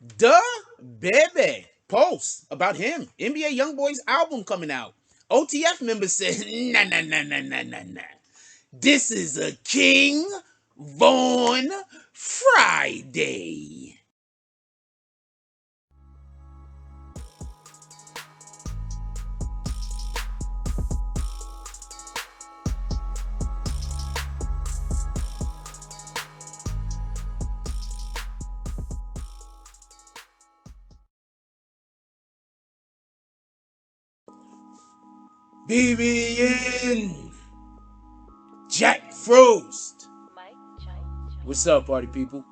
DaBaby post about him. NBA Youngboy's album coming out. OTF member said, nah, nah, nah, nah, nah, nah, nah. This is a King Von Friday. BBN Jack Frost. What's up, party people?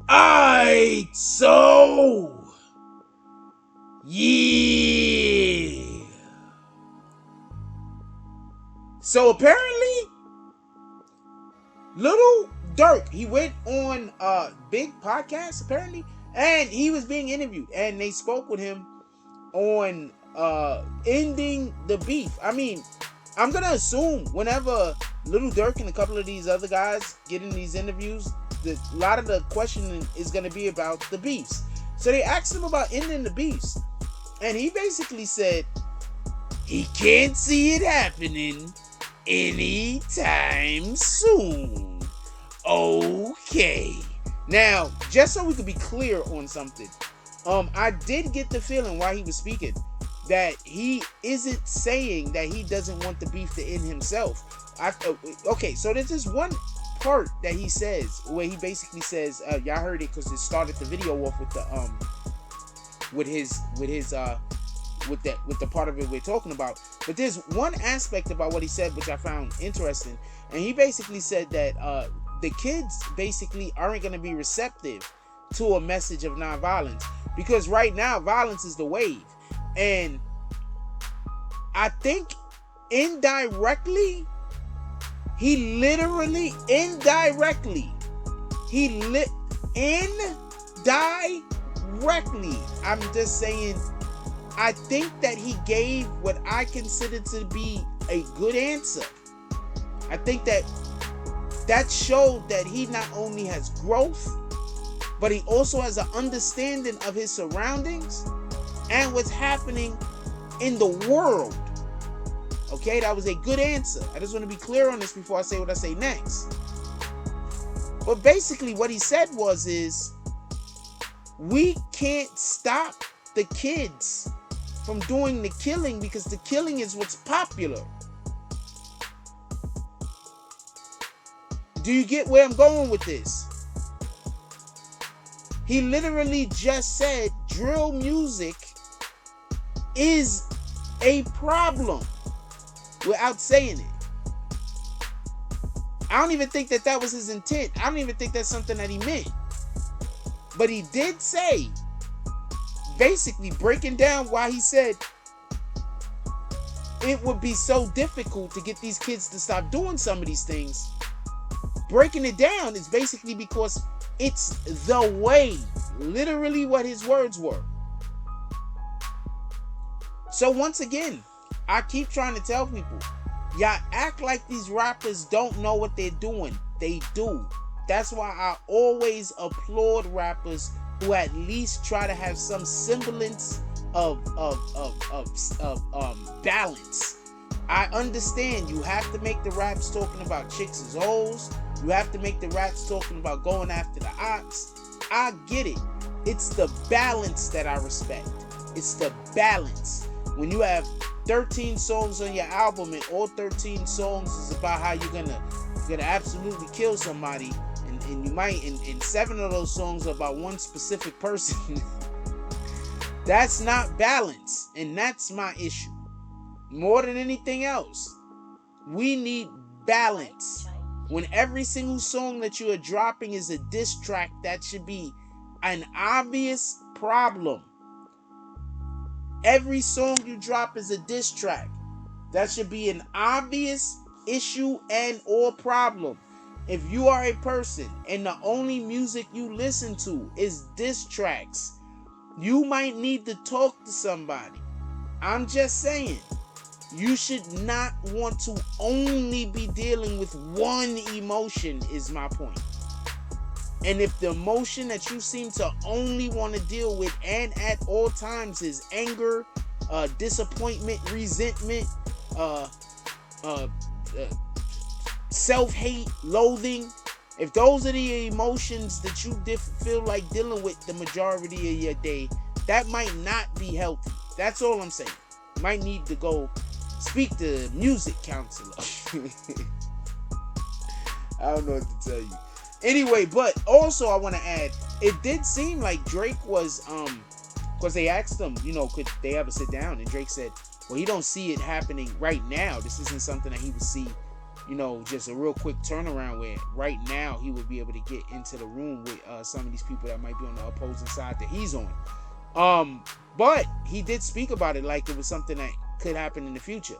Aight, so yeah. So apparently, Lil Durk, he went on a big podcast apparently, and he was being interviewed, and they spoke with him on ending the beef. I mean, I'm gonna assume whenever Lil Durk and a couple of these other guys get in these interviews, a lot of the questioning is gonna be about the beefs. So they asked him about ending the beefs, and he basically said he can't see it happening anytime soon. Okay. Now, just so we could be clear on something, I did get the feeling while he was speaking that he isn't saying that he doesn't want the beef to end himself. Okay, so there's this one part that he says where he basically says, y'all heard it because it started the video off with the with the part of it we're talking about. But there's one aspect about what he said which I found interesting, and he basically said that the kids basically aren't going to be receptive to a message of nonviolence because right now violence is the wave. And I think indirectly, indirectly, I'm just saying, I think that he gave what I consider to be a good answer. I think that showed that he not only has growth, but he also has an understanding of his surroundings and what's happening in the world. Okay, that was a good answer. I just want to be clear on this before I say what I say next. But basically what he said is we can't stop the kids from doing the killing because the killing is what's popular. Do you get where I'm going with this? He literally just said drill music is a problem without saying it. I don't even think that was his intent. I don't even think that's something that he meant. But he did say, basically breaking down why he said it would be so difficult to get these kids to stop doing some of these things. Breaking it down is basically because it's the way. Literally what his words were. So once again, I keep trying to tell people, y'all act like these rappers don't know what they're doing. They do. That's why I always applaud rappers who at least try to have some semblance of balance. I understand you have to make the raps talking about chicks as hoes. You have to make the raps talking about going after the ops. I get it. It's the balance that I respect. It's the balance. When you have 13 songs on your album and all 13 songs is about how you're gonna absolutely kill somebody, and you might, and 7 of those songs are about one specific person, that's not balance, and that's my issue. More than anything else, we need balance. When every single song that you are dropping is a diss track, that should be an obvious problem. Every song you drop is a diss track. That should be an obvious issue and or problem. If you are a person and the only music you listen to is diss tracks, you might need to talk to somebody. I'm just saying, you should not want to only be dealing with one emotion, is my point. And if the emotion that you seem to only want to deal with and at all times is anger, disappointment, resentment, uh, uh, self-hate, loathing, if those are the emotions that you feel like dealing with the majority of your day, that might not be healthy. That's all I'm saying. You might need to go speak to a music counselor. I don't know what to tell you. Anyway, but also I want to add, it did seem like Drake was, because they asked him, you know, could they ever sit down? And Drake said, well, he don't see it happening right now. This isn't something that he would see, you know, just a real quick turnaround where right now he would be able to get into the room with some of these people that might be on the opposing side that he's on. But he did speak about it like it was something that could happen in the future.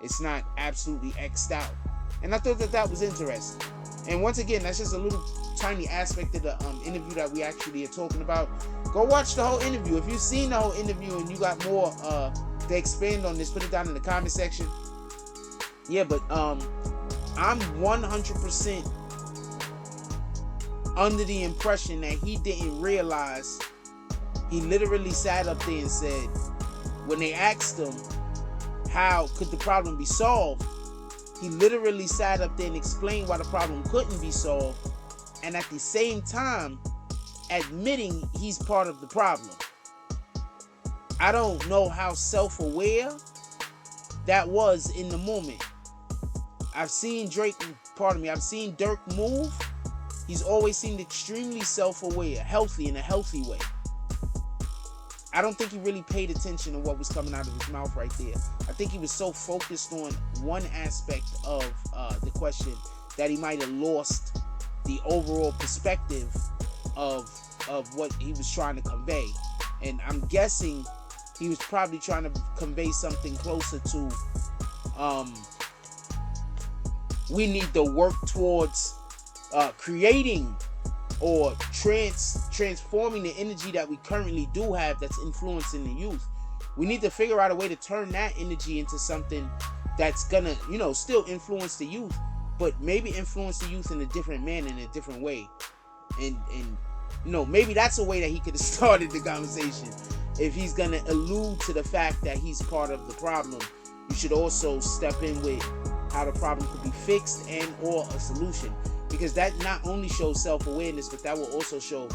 It's not absolutely X'd out. And I thought that that was interesting. And once again, that's just a little tiny aspect of the interview that we actually are talking about. Go watch the whole interview. If you've seen the whole interview and you got more to expand on this, put it down in the comment section. Yeah, but I'm 100% under the impression that he didn't realize. He literally sat up there and said, when they asked him how could the problem be solved, he literally sat up there and explained why the problem couldn't be solved, and at the same time admitting he's part of the problem. I don't know how self-aware that was in the moment. I've seen I've seen Durk move. He's always seemed extremely self-aware, healthy, in a healthy way. I don't think he really paid attention to what was coming out of his mouth right there. I think he was so focused on one aspect of the question that he might have lost the overall perspective of what he was trying to convey. And I'm guessing he was probably trying to convey something closer to we need to work towards creating or transforming the energy that we currently do have that's influencing the youth. We need to figure out a way to turn that energy into something that's gonna, you know, still influence the youth, but maybe influence the youth in a different manner, in a different way. And you know, maybe that's a way that he could have started the conversation. If he's gonna allude to the fact that he's part of the problem, you should also step in with how the problem could be fixed and or a solution. Because that not only shows self-awareness, but that will also show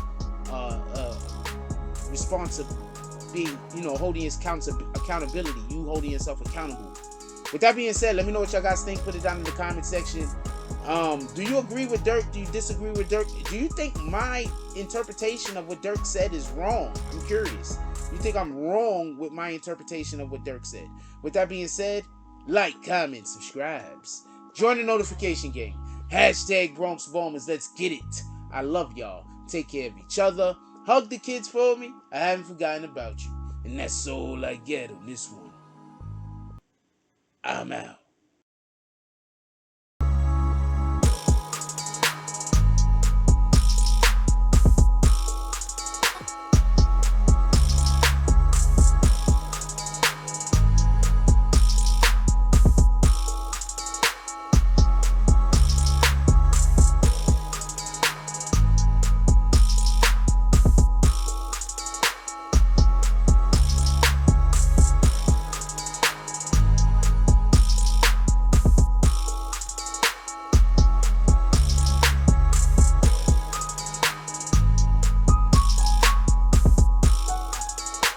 being, you know, holding his accountability. You holding yourself accountable. With that being said, let me know what y'all guys think. Put it down in the comment section. Do you agree with Durk? Do you disagree with Durk? Do you think my interpretation of what Durk said is wrong? I'm curious. You think I'm wrong with my interpretation of what Durk said? With that being said, like, comment, subscribes. Join the notification gang. Hashtag Bronx Bombers. Let's get it. I love y'all. Take care of each other. Hug the kids for me. I haven't forgotten about you. And that's all I get on this one. I'm out.